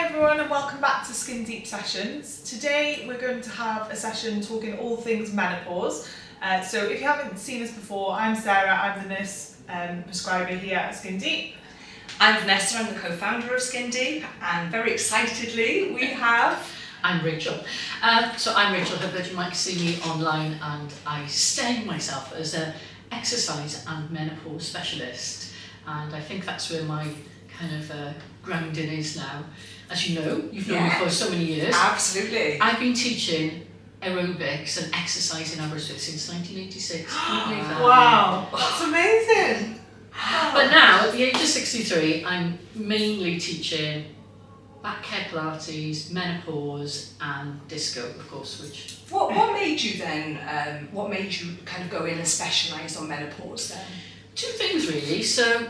Hi everyone and welcome back to Skindeep Sessions. Today we're going to have a session talking all things menopause. So if you haven't seen us before, I'm Sarah, I'm the nurse prescriber here at Skindeep. I'm Vanessa, I'm the co-founder of Skindeep, and very excitedly we have... I'm Rachel. So I'm Rachel Hubbard. You might see me online, and I style myself as an exercise and menopause specialist, and I think that's where my kind of grounding is now. As you know, you've known me for so many years. Absolutely. I've been teaching aerobics and exercise in Aberystwyth since 1986. Can you believe that? Wow, that's amazing. But now, at the age of 63, I'm mainly teaching back care Pilates, menopause, and disco, of course, which... What made you then, what made you kind of go in and specialise on menopause then? Two things really. So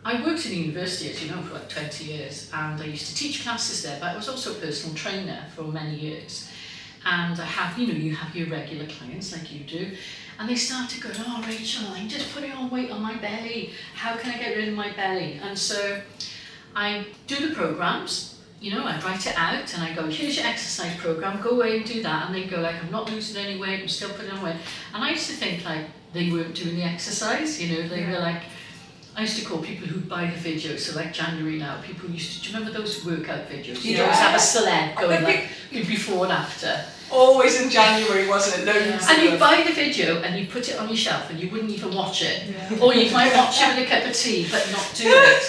I worked in university, as you know, for like 20 years, and I used to teach classes there, but I was also a personal trainer for many years. And I have, you have your regular clients like you do, and they started going, oh Rachel, I'm just putting on weight on my belly. How can I get rid of my belly? And so I do the programs. I write it out and I go, here's your exercise program, go away and do that. And they go like, I'm not losing any weight, I'm still putting on weight. And I used to think like they weren't doing the exercise, they were like, I used to call people who'd buy the videos, so like January now, people used to, do you remember those workout videos? You'd always have a celeb going like, before and after. Always in January, wasn't it? And you'd buy the video and you'd put it on your shelf and you wouldn't even watch it. Or you might watch it with a cup of tea, but not do it.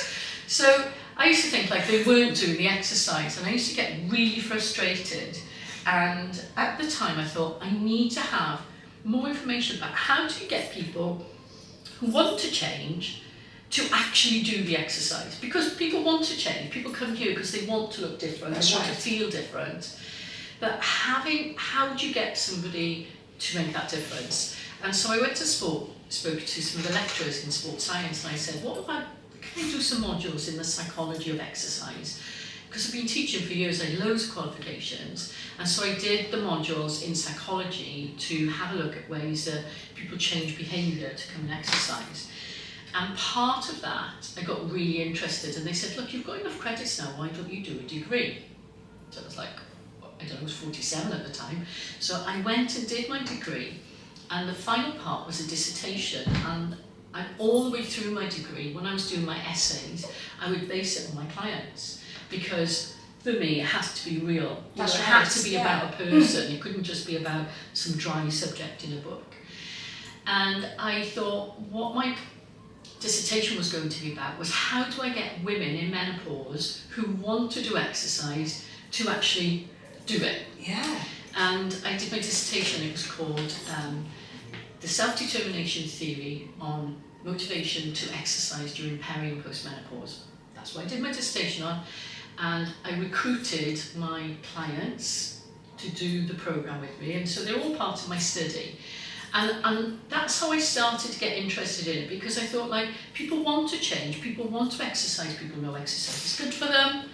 So I used to think like they weren't doing the exercise, and I used to get really frustrated. And at the time I thought, I need to have more information about how do you get people who want to change to actually do the exercise. Because people want to change, people come here because they want to look different, they want to feel different. But how do you get somebody to make that difference? And so I went to sport, spoke to some of the lecturers in sports science, and I said, what about, can I do some modules in the psychology of exercise? Because I've been teaching for years, I had loads of qualifications, and so I did the modules in psychology to have a look at ways that people change behaviour to come and exercise. And part of that, I got really interested, and they said, look, you've got enough credits now, why don't you do a degree? So I was like, I don't know, I was 47 at the time. So I went and did my degree, and the final part was a dissertation, and all the way through my degree, when I was doing my essays, I would base it on my clients, because for me it has to be real. It had to be about a person. It couldn't just be about some dry subject in a book. And I thought what my dissertation was going to be about was how do I get women in menopause who want to do exercise to actually do it. And I did my dissertation. It was called The Self-Determination Theory on Motivation to Exercise During Peri and Postmenopause. That's what I did my dissertation on, and I recruited my clients to do the program with me, and so they're all part of my study. And that's how I started to get interested in it, because I thought like, people want to change, people want to exercise, people know exercise is good for them,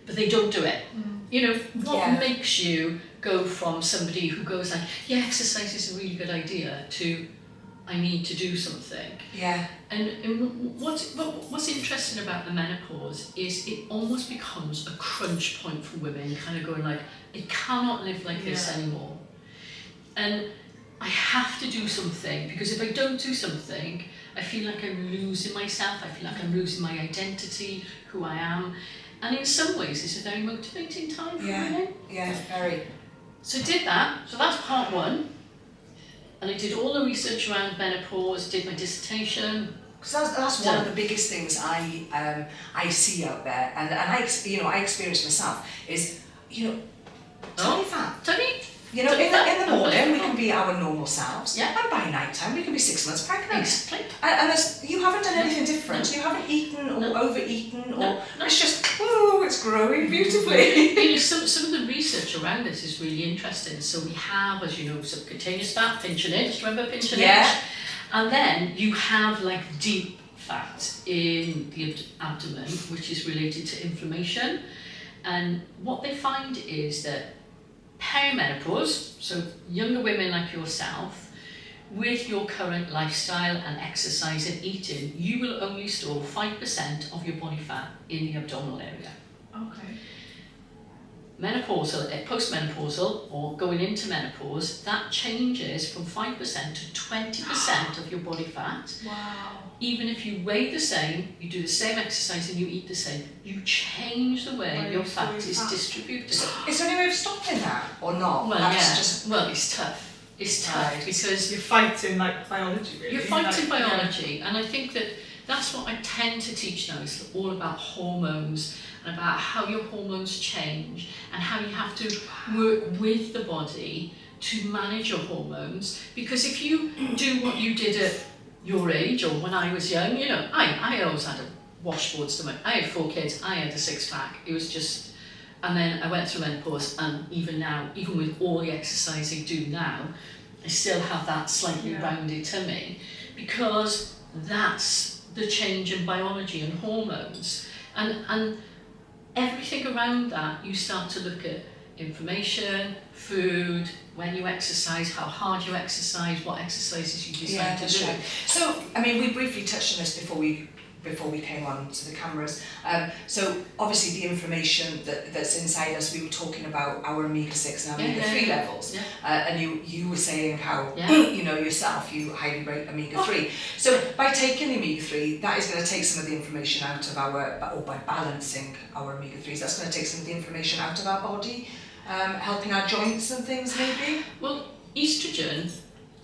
but they don't do it. What makes you go from somebody who goes like, yeah, exercise is a really good idea, to I need to do something. And what's interesting about the menopause is it almost becomes a crunch point for women, kind of going like, I cannot live like this anymore. And I have to do something, because if I don't do something, I feel like I'm losing myself, I feel like I'm losing my identity, who I am. And in some ways, it's a very motivating time for women. Very. So I did that. So that's part one. And I did all the research around menopause, did my dissertation. Because that's one of the biggest things I see out there, and I experience myself is tummy fat. Tummy. In the morning we can be our normal selves, and by night time we can be 6 months pregnant. Exactly. And you haven't done anything different. You haven't eaten or overeaten, or it's just it's growing beautifully. Some of the research around this is really interesting. So we have, as you know, subcutaneous fat, pinch an inch. Remember pinch an inch? And then you have like deep fat in the abdomen, which is related to inflammation. And what they find is that perimenopause, so younger women like yourself, with your current lifestyle and exercise and eating, you will only store 5% of your body fat in the abdominal area. Okay. menopausal, postmenopausal, or going into menopause, that changes from 5% to 20% of your body fat. Wow. Even if you weigh the same, you do the same exercise and you eat the same, you change the way your fat is distributed. Is there any way of stopping that or not? Well, That's well, it's tough. It's tough because you're fighting like biology, really. you're fighting biology, and I think that's what I tend to teach now. It's all about hormones and about how your hormones change and how you have to work with the body to manage your hormones. Because if you do what you did at your age or when I was young, you know, I always had a washboard stomach. I had 4 kids. I had a 6-pack. It was just, and then I went through menopause, and even now, even with all the exercise I do now, I still have that slightly rounded tummy because that's the change in biology and hormones. And everything around that, you start to look at information, food, when you exercise, how hard you exercise, what exercises you decide to do. Right. So, I mean, we briefly touched on this before we came on to the cameras. So obviously the information that's inside us, we were talking about our omega-6 and omega-3 levels. Yeah. And you were saying how, you know, yourself, you highly rate omega-3. So by taking the omega-3, that is going to take some of the information out of or by balancing our omega-3s, that's going to take some of the information out of our body, helping our joints and things maybe? Well, estrogen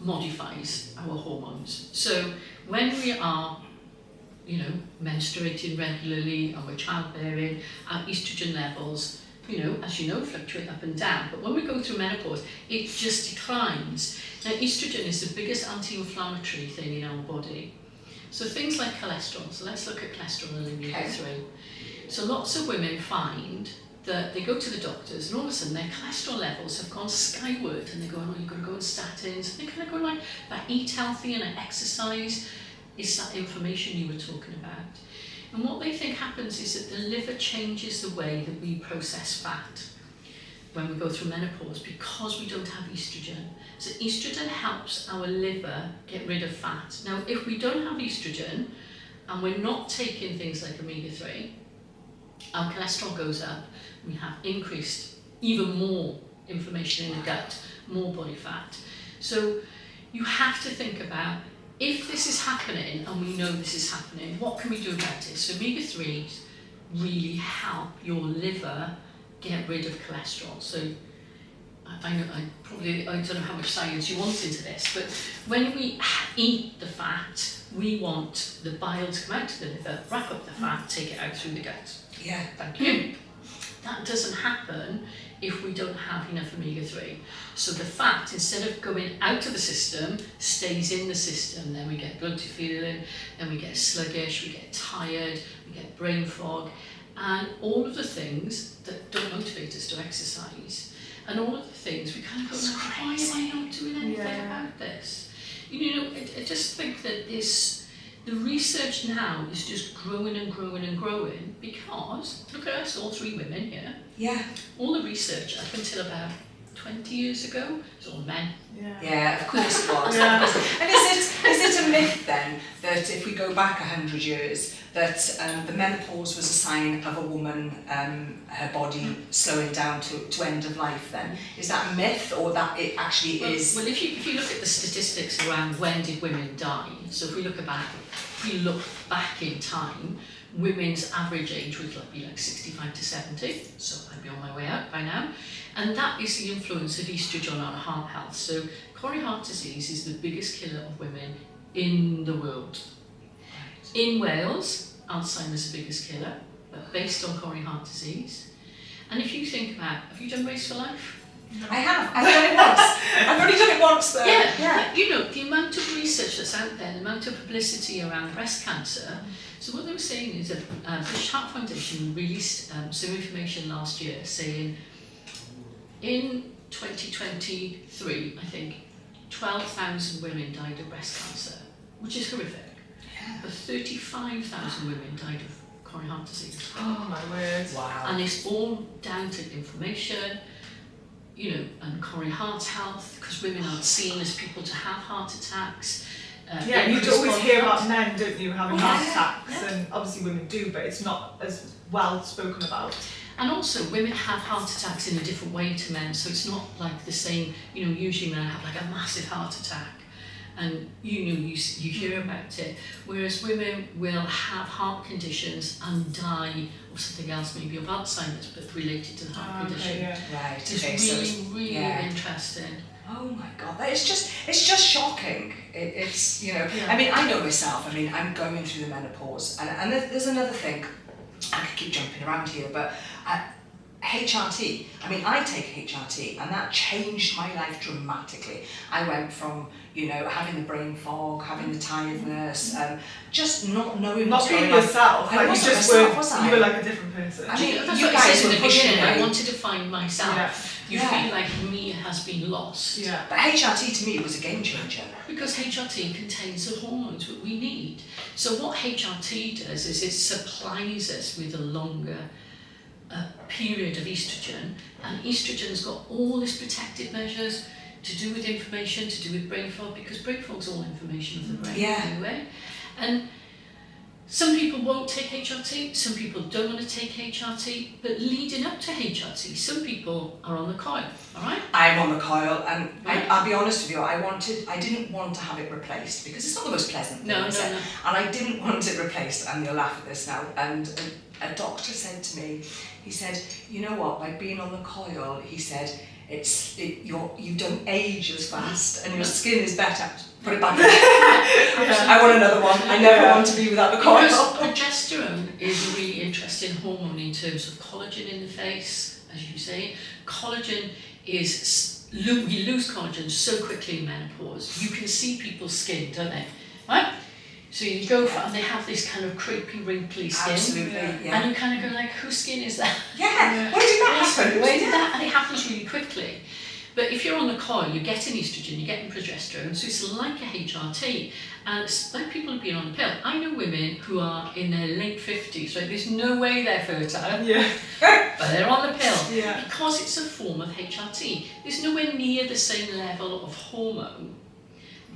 modifies our hormones. So when we are, you know, menstruating regularly and we're childbearing, our estrogen levels, you know, as you know, fluctuate up and down. But when we go through menopause, it just declines. Now, estrogen is the biggest anti-inflammatory thing in our body. So things like cholesterol. So let's look at cholesterol and omega-3. So lots of women find that they go to the doctors and all of a sudden their cholesterol levels have gone skyward and they're going, oh, you've got to go on statins. And they're kind of going like, but eat healthy and exercise. Is that information you were talking about. And what they think happens is that the liver changes the way that we process fat when we go through menopause because we don't have estrogen. So estrogen helps our liver get rid of fat. Now, if we don't have estrogen and we're not taking things like omega-3, our cholesterol goes up, we have increased, even more inflammation in the gut, more body fat. So you have to think about, if this is happening, and we know this is happening, what can we do about it? So omega-3s really help your liver get rid of cholesterol. So I don't know how much science you want into this, but when we eat the fat, we want the bile to come out to the liver, wrap up the fat, take it out through the gut. Yeah. Thank you. That doesn't happen if we don't have enough omega-3. So the fat, instead of going out of the system, stays in the system. Then we get bloated feeling, then we get sluggish, we get tired, we get brain fog, and all of the things that don't motivate us to exercise. And all of the things we kind of go, why am I not doing anything about this? You know, I just think that the research now is just growing and growing and growing because, look at us, all 3 women here. Yeah. All the research up until about 20 years ago, it's all men. Yeah, of course it was. Yeah. And is it a myth then that if we go back 100 years, that the menopause was a sign of a woman, her body slowing down to end of life then? Is that a myth, or that it actually is? Well, if you look at the statistics around when did women die, so if we look back in time, women's average age would be like 65 to 70, so I'd be on my way out by now. And that is the influence of estrogen on our heart health. So coronary heart disease is the biggest killer of women in the world. Right. In Wales, Alzheimer's is the biggest killer, but based on coronary heart disease. And if you think about, have you done Race for Life? No. I have. I've done it once. I've only done it once though. Yeah. You know, the amount of research that's out there, the amount of publicity around breast cancer. So what they were saying is that the British Heart Foundation released some information last year saying in 2023, I think, 12,000 women died of breast cancer, which is horrific. Yeah. But 35,000 women died of coronary heart disease. Oh my word. Wow. And it's all down to inflammation, you know, and coronary heart health, because women aren't seen as people to have heart attacks. You'd always hear about men, don't you, having heart attacks, Yeah. and obviously women do, but it's not as well spoken about. And also, women have heart attacks in a different way to men, so it's not like the same, usually men have like a massive heart attack, and you hear about it, whereas women will have heart conditions and die of something else, maybe of Alzheimer's, but related to the heart condition. Yeah. Right. It's Okay, really interesting. Oh my God, it's just shocking. It's I mean, I know myself. I mean, I'm going through the menopause, and there's another thing. I could keep jumping around here, but HRT. I mean, I take HRT, and that changed my life dramatically. I went from having the brain fog, having the tiredness, just not knowing Not what's being going on. yourself. I Like you wasn't just myself, were. was I? You were like a different person. I mean, That's you what I guys said were in the pushing beginning. I me. wanted to find myself. Yeah. You Yeah. feel like me has been lost. Yeah. But HRT to me was a game changer. Because HRT contains the hormones that we need. So what HRT does is it supplies us with a longer period of estrogen, and estrogen's got all this protective measures to do with inflammation, to do with brain fog, because brain fog's all inflammation of the brain anyway. And some people won't take HRT, some people don't want to take HRT, but leading up to HRT, some people are on the coil, alright? I'm on the coil, and Right. I'll be honest with you, I didn't want to have it replaced because it's not the most pleasant thing, is it? And I didn't want it replaced, and you'll laugh at this now. And a doctor said to me, he said, you know what, by being on the coil, he said, you don't age as fast and your skin is better. Put it back in. I want another one. I never want to be without the coil. Because progesterone is a really interesting hormone in terms of collagen in the face, as you say. Collagen is, we lose collagen so quickly in menopause. You can see people's skin, don't they? Right? So you go for, and they have this kind of crepey, wrinkly skin. Absolutely, yeah. And you kind of go like, whose skin is that? Yeah, where did that happen? Where did that? And it happens really quickly. But if you're on the coil, you're getting estrogen, you're getting progesterone, so it's like a HRT. And it's like people have been on the pill. I know women who are in their late 50s, right? There's no way they're fertile, Yeah. but they're on the pill Yeah. because it's a form of HRT. There's nowhere near the same level of hormone,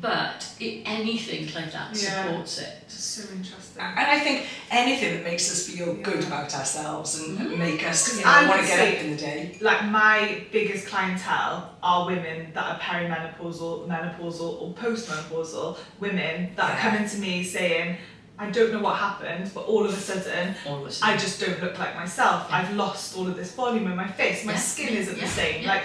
but anything like that supports it. It's so interesting. And I think anything that makes us feel good about ourselves and make us I want would to get say, up in the day. Like my biggest clientele are women that are perimenopausal, menopausal or postmenopausal women that are coming to me saying, I don't know what happened, but all of a sudden, I just don't look like myself. Yeah. I've lost all of this volume in my face. My skin isn't the same. Yeah.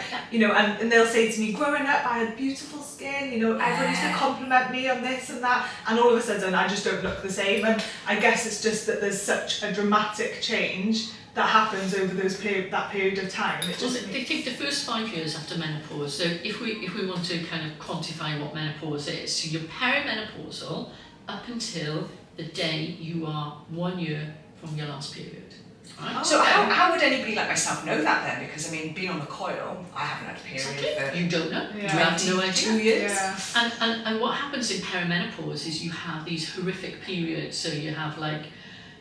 And they'll say to me, growing up, I had beautiful skin, everyone used to compliment me on this and that, and all of a sudden, I just don't look the same. And I guess it's just that there's such a dramatic change that happens over that period of time. It Well, just they think the first 5 years after menopause, so if we want to kind of quantify what menopause is, so you're perimenopausal up until the day you are 1 year from your last period. Right? So how would anybody like myself know that then? Because I mean, being on the coil, I haven't had a period for You don't know. Yeah. You have no idea. 2 years. Yeah. And what happens in perimenopause is you have these horrific periods. So you have like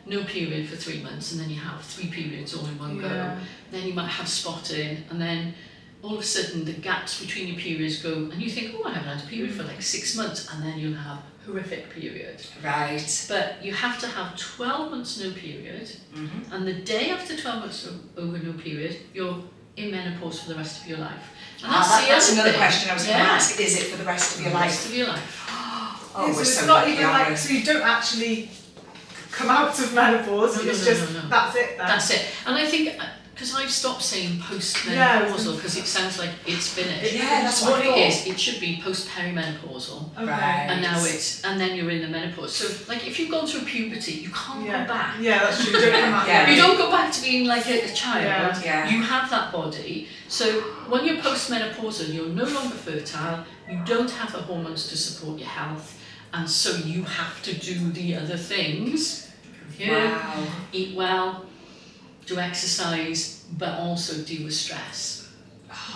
no period for 3 months, and then you have 3 periods all in one go. Then you might have spotting, and then all of a sudden the gaps between your periods go, and you think, oh, I haven't had a period for like 6 months, and then you'll have horrific period. Right. But you have to have 12 months no period, and the day after 12 months over no period, you're in menopause for the rest of your life. And That's the another other question I was going to Yeah. ask. Is it for the rest of your The life? rest of your life. Oh, so we're it's so not lucky, even aren't like, we? so you don't actually come out of menopause, No, it's no, just, no. that's it then. That's it. And I think, because I've stopped saying post-menopausal, because it sounds like it's finished. Yeah, that's what what I it thought. is. It should be post-perimenopausal. Okay. Right. And now and then you're in the menopause. So, like, if you've gone through puberty, you can't Yeah. go back. Yeah, that's true. You don't come out. Yeah. You don't go back to being like a child. Yeah. You have that body. So when you're post-menopausal, you're no longer fertile. You don't have the hormones to support your health, and so you have to do the other things. Wow. Eat well, do exercise, but also deal with stress.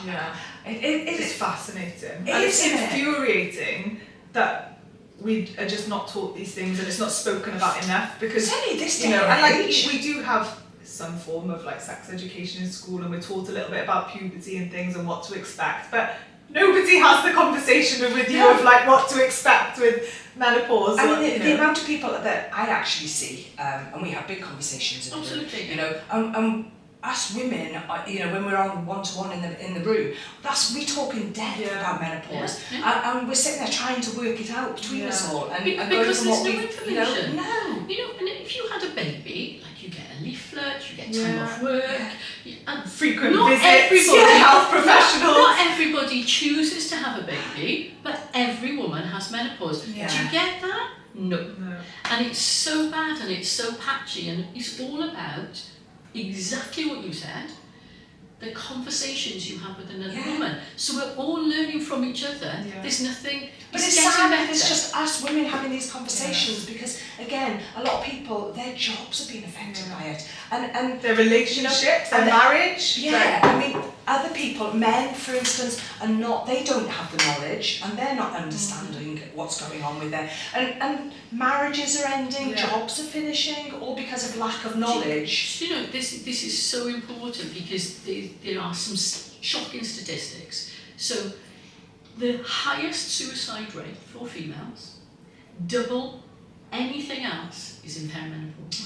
Yeah. It It's is fascinating. It And is, it's isn't it? infuriating that we are just not taught these things and it's not spoken about enough because, only this you day know, and and like age. we do have some form of like sex education in school and we're taught a little bit about puberty and things and what to expect, but nobody has the conversation with you of like what to expect with menopause. I or, mean, you the know. amount of people that I actually see, and we have big conversations in the room, Absolutely. you know, us women, when we're on one-to-one in the room, we talk in depth about menopause, and we're sitting there trying to work it out between us all, and going because from there's what no we, information. no. And if you had a baby, like you get a leaflet, you get time off work, and frequent not visits, everybody, health professionals. Not everybody chooses to have a baby, but every woman has menopause. Yeah. Do you get that? No. And it's so bad and it's so patchy, and it's all about exactly what you said, the conversations you have with another woman. So we're all learning from each other. There's nothing. But it's sad that it's just us women having these conversations, because again, a lot of people, their jobs are being affected by it, and their relationships, their marriage. Yeah, I mean, other people, men for instance, they don't have the knowledge, and they're not understanding what's going on with them, and marriages are ending, jobs are finishing, all because of lack of knowledge. This is so important, because there are some shocking statistics. So the highest suicide rate for females, double anything else, is in perimenopause.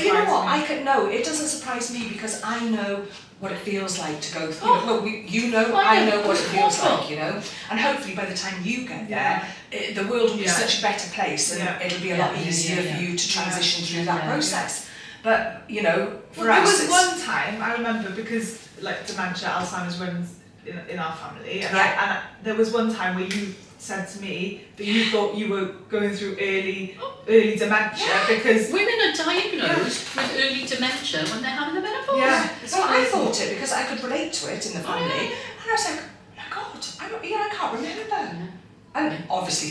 You know what? It doesn't surprise me, because I know what it feels like to go through. I know what it feels like, and hopefully by the time you get there, the world will be such a better place, and it'll be a lot easier for you to transition through that process. But for us, there was one time I remember, because like dementia, Alzheimer's runs in our family, and there was one time where you said to me that you thought you were going through early dementia, because women are diagnosed with early dementia when they're having the menopause. Well, I thought it because I could relate to it in the family, and I was like, oh my God, I can't remember. And obviously,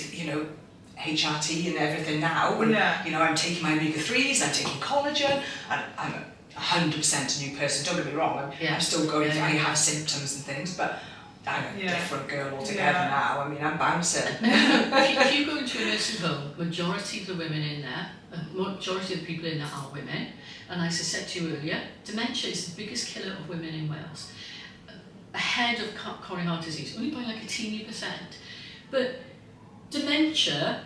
HRT and everything now, and I'm taking my omega-3s, I'm taking collagen, and I'm 100% a new person. Don't get me wrong, I'm still going through, I have symptoms and things, but I'm a different girl altogether now. I mean, I'm bouncing. If you go into a nursing home, majority of the women in there, majority of the people in there are women, and as I said to you earlier, dementia is the biggest killer of women in Wales, ahead of coronary heart disease, only by like a teeny percent. But dementia,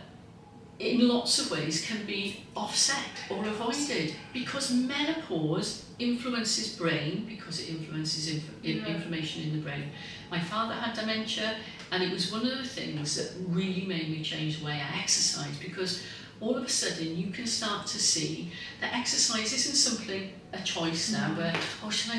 in lots of ways, can be offset or avoided, because menopause influences brain, because it influences inflammation in the brain. My father had dementia, and it was one of the things that really made me change the way I exercise, because all of a sudden you can start to see that exercise isn't simply a choice now where, shall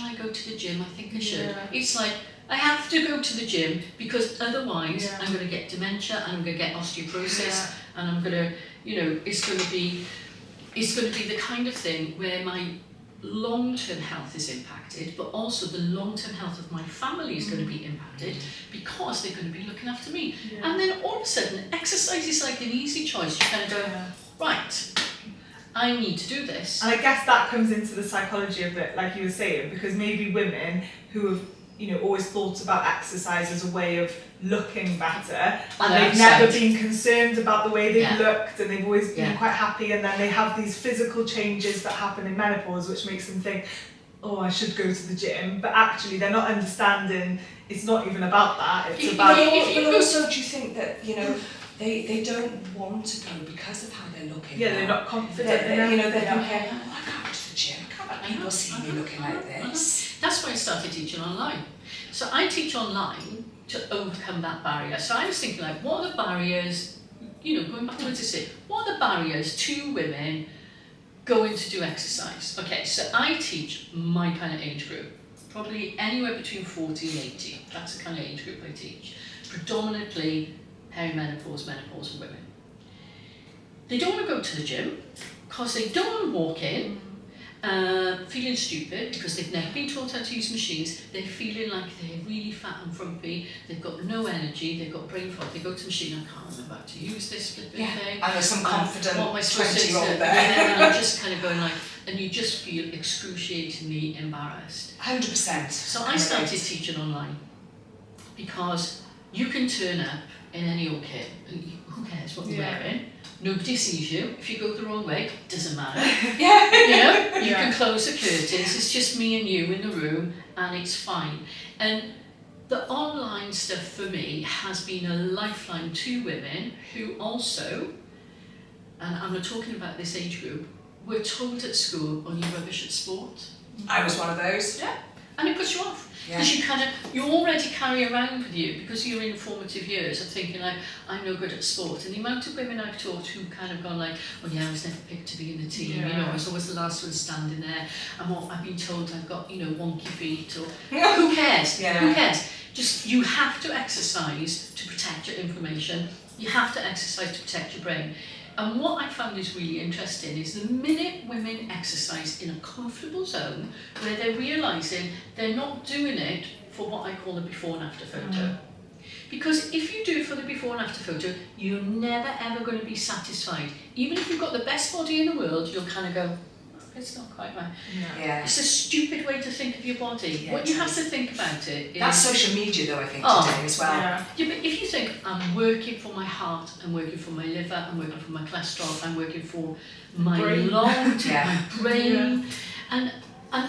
I go to the gym? I think I should. It's like, I have to go to the gym, because otherwise I'm going to get dementia, and I'm going to get osteoporosis, and I'm going to, it's going to be the kind of thing where my long-term health is impacted, but also the long-term health of my family is going to be impacted, because they're going to be looking after me. And then all of a sudden, exercise is like an easy choice. You kind of go, right, I need to do this. And I guess that comes into the psychology of it, like you were saying, because maybe women who have always thought about exercise as a way of looking better, and they've never been concerned about the way they've looked, and they've always been quite happy, and then they have these physical changes that happen in menopause, which makes them think, I should go to the gym, but actually they're not understanding it's not even about that, it's about... But also, do you think that, they don't want to go because of how they're looking? They're not confident. They're thinking, I can't go to the gym, I can't let people see me looking like this. That's why I started teaching online. So I teach online to overcome that barrier. So I was thinking, like, what are the barriers, going back to what I said, what are the barriers to women going to do exercise? Okay, so I teach my kind of age group, probably anywhere between 40 and 80. That's the kind of age group I teach. Predominantly perimenopause, menopause women. They don't want to go to the gym because they don't want to walk in feeling stupid because they've never been taught how to use machines. They're feeling like they're really fat and frumpy, they've got no energy, they've got brain fog, they go to the machine, I can't remember how to use this flipping thing. And there's some confident 20-year-old there. And I'm just kind of going like, and you just feel excruciatingly embarrassed. 100%. So I started teaching online because you can turn up in any old kit, and who cares what you're wearing? Nobody sees you. If you go the wrong way, it doesn't matter. You can close the curtains. It's just me and you in the room, and it's fine. And the online stuff for me has been a lifeline to women who also, and I'm not talking about this age group, we're told at school, oh, you're rubbish at sport. I was one of those. Yeah, and it puts you off. Yeah. Because you already carry around with you, because you're in formative years of thinking like, I'm no good at sport. And the amount of women I've taught who kind of gone like, oh yeah, I was never picked to be in the team, you know, I was always the last one standing there. And what I've been told I've got, you know, wonky feet, or who cares? Yeah. Who cares? Just, you have to exercise to protect your information. You have to exercise to protect your brain. And what I found is really interesting is the minute women exercise in a comfortable zone where they're realising they're not doing it for what I call the before and after photo. Because if you do it for the before and after photo, you're never ever going to be satisfied. Even if you've got the best body in the world, you'll kind of go, it's not quite right. Yeah. It's a stupid way to think of your body. Yeah, what you have to think about it is... That's social media though, I think, today as well. Yeah. Yeah, but if you think, I'm working for my heart, I'm working for my liver, I'm working for my cholesterol, I'm working for my Brain. lungs, Yeah. my brain, and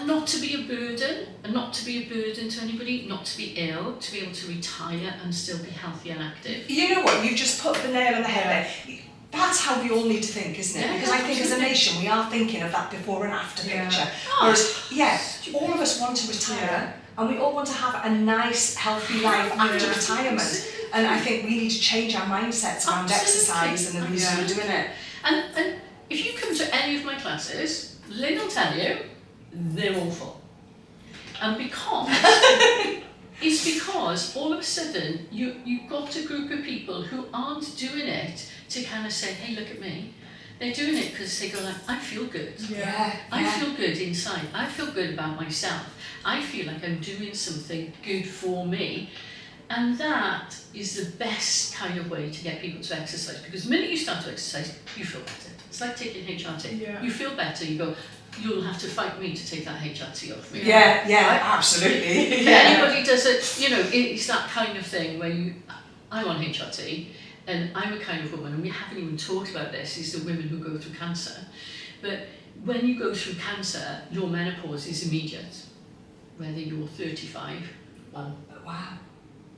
not to be a burden, to anybody, not to be ill, to be able to retire and still be healthy and active. You know what, you've just put the nail on the head there. That's how we all need to think, isn't it? Yeah, Because I think as a absolutely. nation we are thinking of that before and after Yeah. picture. Oh, Whereas, all of us want to retire and we all want to have a nice, healthy life after retirement. And I think we need to change our mindsets around Absolutely. exercise and the reason we're doing it. And if you come to any of my classes, Lynn will tell you, they're awful. And it's because all of a sudden you've got a group of people who aren't doing it to kind of say, hey, look at me. They're doing it because they go like, I feel good. I feel good inside. I feel good about myself. I feel like I'm doing something good for me. And that is the best kind of way to get people to exercise. Because the minute you start to exercise, you feel better. It's like taking HRT. Yeah. You feel better, you go, you'll have to fight me to take that HRT off me. Yeah, absolutely. If anybody does it, you know, it's that kind of thing where I'm on HRT, and I'm a kind of woman, and we haven't even talked about this, is the women who go through cancer. But when you go through cancer, your menopause is immediate, whether you're 35 or Wow.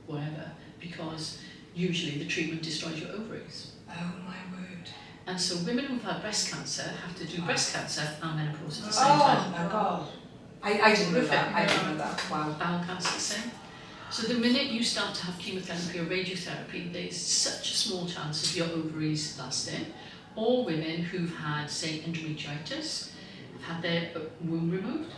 whatever, because usually the treatment destroys your ovaries. Oh my word. And so women who've had breast cancer have to do breast cancer and menopause at the same time. Oh my God. I didn't know that. I didn't know that. Wow. Bowel cancer, the same. So the minute you start to have chemotherapy or radiotherapy, there's such a small chance of your ovaries lasting. Or women who've had, say, endometritis, have had their womb removed.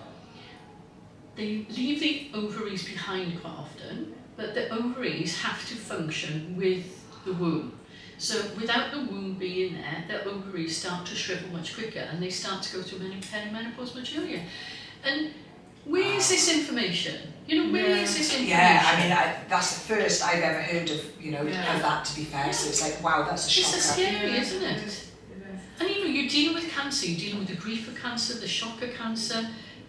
They leave the ovaries behind quite often, but the ovaries have to function with the womb. So without the womb being there, the ovaries start to shrivel much quicker and they start to go through perimenopause much earlier. And where is this information? You know, where is this information? Yeah, I mean, that's the first I've ever heard of, you know, of that, to be fair. So it's like, wow, that's a shocker. It's scary, isn't it? And you know, you're dealing with cancer, you're dealing with the grief of cancer, the shock of cancer,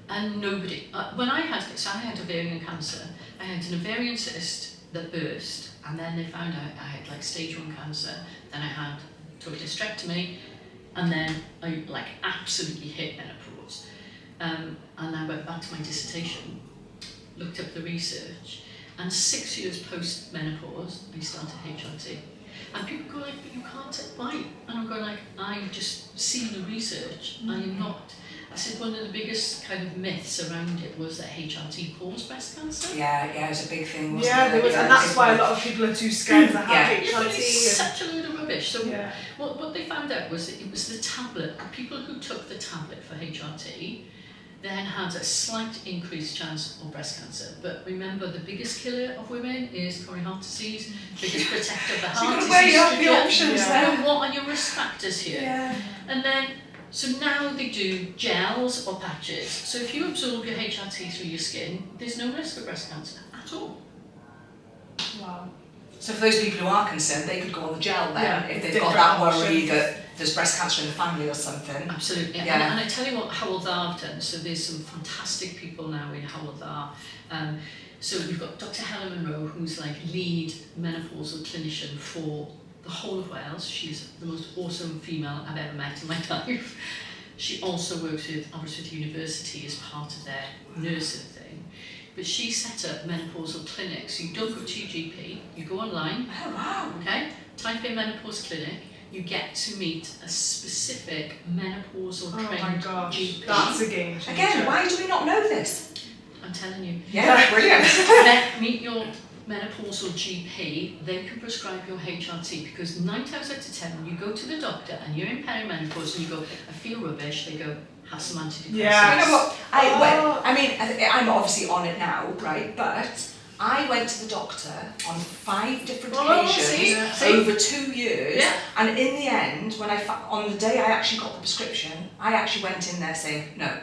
and nobody. When I had ovarian cancer, I had an ovarian cyst that burst, and then they found out I had like stage 1 cancer, then I had total hysterectomy, and then I like absolutely hit menopause. And I went back to my dissertation, looked up the research, and 6 years post-menopause, I started HRT. And people go like, but you can't take why? And I'm going like, I just see the research, I am not. I said one of the biggest kind of myths around it was that HRT caused breast cancer. Yeah, it was a big thing, wasn't Yeah, it? there was, and that's why a lot of people are too scared to have Yeah, but HRT. it's such a load of rubbish. So Yeah. what they found out was that it was the tablet. The people who took the tablet for HRT then had a slight increased chance of breast cancer. But remember, the biggest killer of women is coronary heart disease, biggest protector of the So heart you've is got to weigh up the estrogen. options Yeah. there. And what are your risk factors here? Yeah. And then, so now they do gels or patches. So if you absorb your HRT through your skin, there's no risk of breast cancer at all. Wow. So for those people who are concerned, they could go on the gel then, Yeah, if they've different got that worry options. that there's breast cancer in the family or something. Absolutely. Yeah. And I tell you what Hywel Dda have done. So there's some fantastic people now in Hywel Dda. So we've got Dr. Helen Monroe, who's like lead menopausal clinician for the whole of Wales. She's the most awesome female I've ever met in my life. She also works with Aberystwyth University as part of their nursing thing. But she set up menopausal clinics. You don't go to your GP, you go online, Oh wow. okay? Type in menopause clinic, you get to meet a specific menopausal Oh my trained gosh, GP. that's a game changer. Again, why do we not know this? I'm telling you. Yeah, brilliant. Meet your menopausal GP, they can prescribe your HRT, because 9 times out of 10 when you go to the doctor and you're in perimenopause and you go, I feel rubbish, they go, have some antidepressants. Yeah. You know what? I'm obviously on it now, right? But I went to the doctor on 5 different occasions over 2 years, and in the end, when on the day I actually got the prescription, I actually went in there saying, no,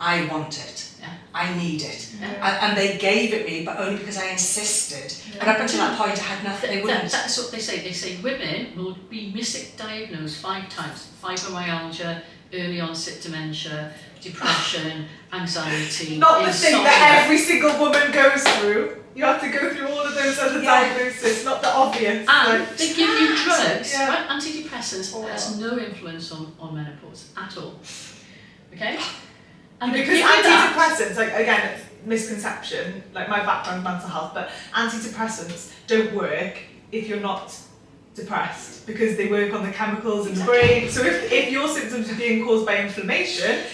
I want it. Yeah. I need it. Yeah. And they gave it me, but only because I insisted. Yeah. But up until that point, I had nothing. They wouldn't. That's what they say. They say women will be misdiagnosed 5 times. Fibromyalgia, early onset dementia, depression, anxiety, Not the insomnia. thing that every single woman goes through. You have to go through all of those other diagnoses, not the obvious. And they give you drugs, Yeah. right? Antidepressants has no influence on menopause at all. Okay? And Because they give you that. antidepressants, like again, misconception, like my background mental health, but antidepressants don't work if you're not depressed, because they work on the chemicals in the brain. So if your symptoms are being caused by inflammation,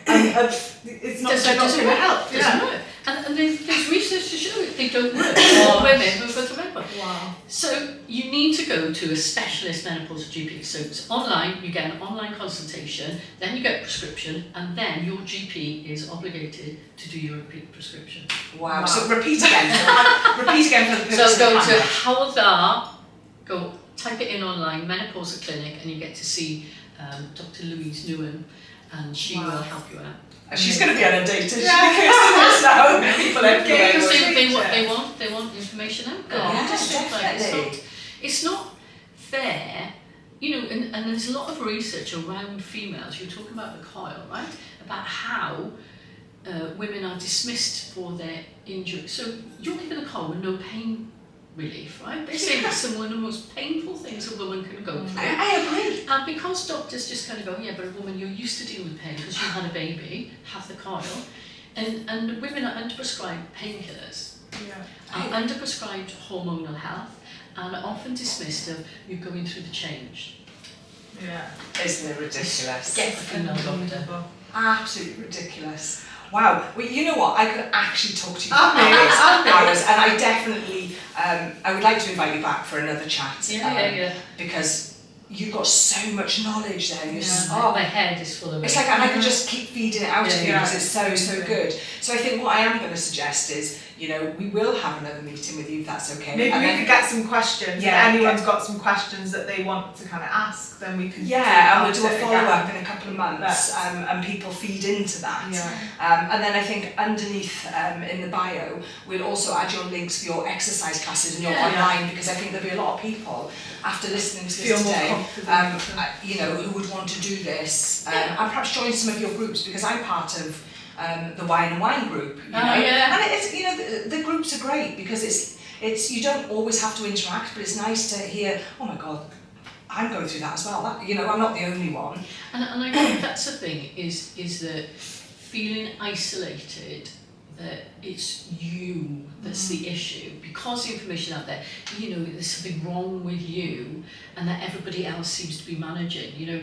it's not, they're not going to help. Doesn't work. And there's research to show that they don't work for women who've got a menopause. Wow. So you need to go to a specialist menopausal GP. So it's online, you get an online consultation, then you get a prescription, and then your GP is obligated to do your repeat prescription. Wow. So repeat again. Repeat again for the person. So go to Howard, go type it in online, Menopausal Clinic, and you get to see Dr. Louise Newen, and she will help you out. And she's going to be inundated. Yeah. Now. People everywhere. Because they want information out there. Yeah, Just definitely. It's not fair, you know, and there's a lot of research around females. You're talking about the coil, right? About how women are dismissed for their injury. So you're given a coil with no pain relief, right? They say that's one of the most painful things a woman can go through. I agree. And because doctors just kind of go, yeah, but a woman, you're used to dealing with pain because you had a baby, have the coil, and women are underprescribed painkillers, are underprescribed hormonal health, and are often dismissed of you going through the change. Yeah. Isn't it ridiculous? Get the female doctor. Absolutely ridiculous. Wow. Well, you know what? I could actually talk to you for Amazing. hours, and I definitely, I would like to invite you back for another chat. Yeah. Because you've got so much knowledge there. My head is full of it. It's like, and I could just keep feeding it out of you because it's so Yeah. good. So I think what I am going to suggest is, you know, we will have another meeting with you if that's okay. Maybe And we then- could get some questions. Yeah, If anyone's got some questions that they want to kind of ask, then we can. Yeah, and we'll do a it follow again. up in a couple of months, and people feed into that. Yeah. And then I think underneath in the bio, we'll also add your links for your exercise classes and your online, because I think there'll be a lot of people after listening to Feel this more today, confident. you know, who would want to do this, and perhaps join some of your groups, because I'm part of the Wine and Wine group, you know, and it's, you know, the groups are great because it's you don't always have to interact, but it's nice to hear, oh my God, I'm going through that as well. That, you know, I'm not the only one. And I think that's the thing, is that feeling isolated, that it's you that's the issue, because the information out there, you know, there's something wrong with you, and that everybody else seems to be managing, you know,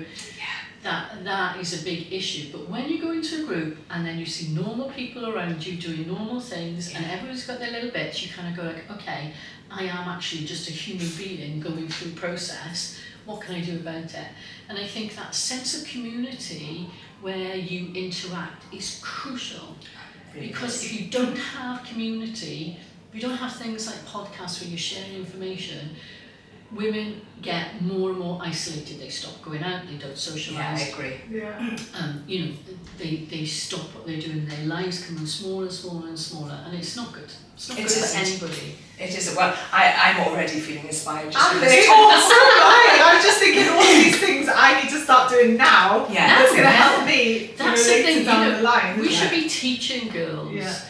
that is a big issue. But when you go into a group and then you see normal people around you doing normal things, and everyone's got their little bits, you kind of go like, okay, I am actually just a human being going through a process. What can I do about it? And I think that sense of community where you interact is crucial. Because if you don't have community, if you don't have things like podcasts where you're sharing information, women get more and more isolated. They stop going out, they don't socialise. Yeah, I agree. Yeah. You know, they stop what they're doing, their lives become smaller and smaller and smaller, and it's not good. It's not good for anybody. It isn't. Well, I'm already feeling inspired just I'm from this talk. I'm just thinking all these things I need to start doing now. Yeah. That's going to help me. That's the later thing, down you know, the line. we should be teaching girls,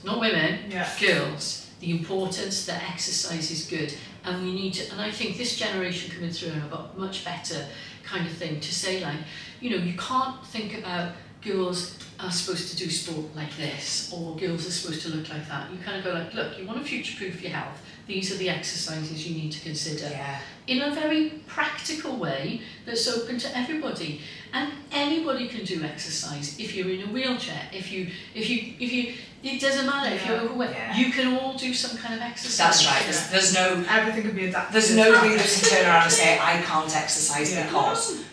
not women, girls, the importance that exercise is good. And we need to, and I think this generation coming through have got much better kind of thing to say, like, you know, you can't think about girls are supposed to do sport like this, or girls are supposed to look like that. You kind of go like, look, you want to future-proof your health, these are the exercises you need to consider. Yeah. In a very practical way that's open to everybody. And anybody can do exercise. If you're in a wheelchair, if you, it doesn't matter if you're overweight, you can all do some kind of exercise. That's right. There's no everything can be adapted. There's nobody that can turn around and say I can't exercise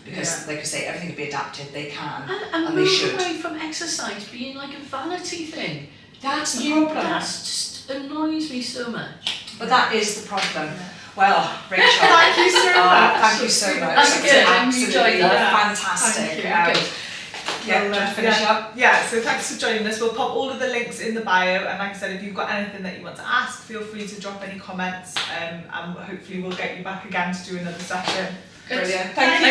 because like I say, everything can be adapted. They can And they move should. away from exercise being like a vanity thing. That's the problem. That just annoys me so much. But that is the problem. Well, Rachel, thank you so much. Thank you so much. That's good. I Absolutely enjoyed that. fantastic. Thank Good. Yeah, Well, to finish up. Yeah, so thanks for joining us. We'll pop all of the links in the bio, and like I said, if you've got anything that you want to ask, feel free to drop any comments, and hopefully we'll get you back again to do another session. Good. Brilliant. Thank you.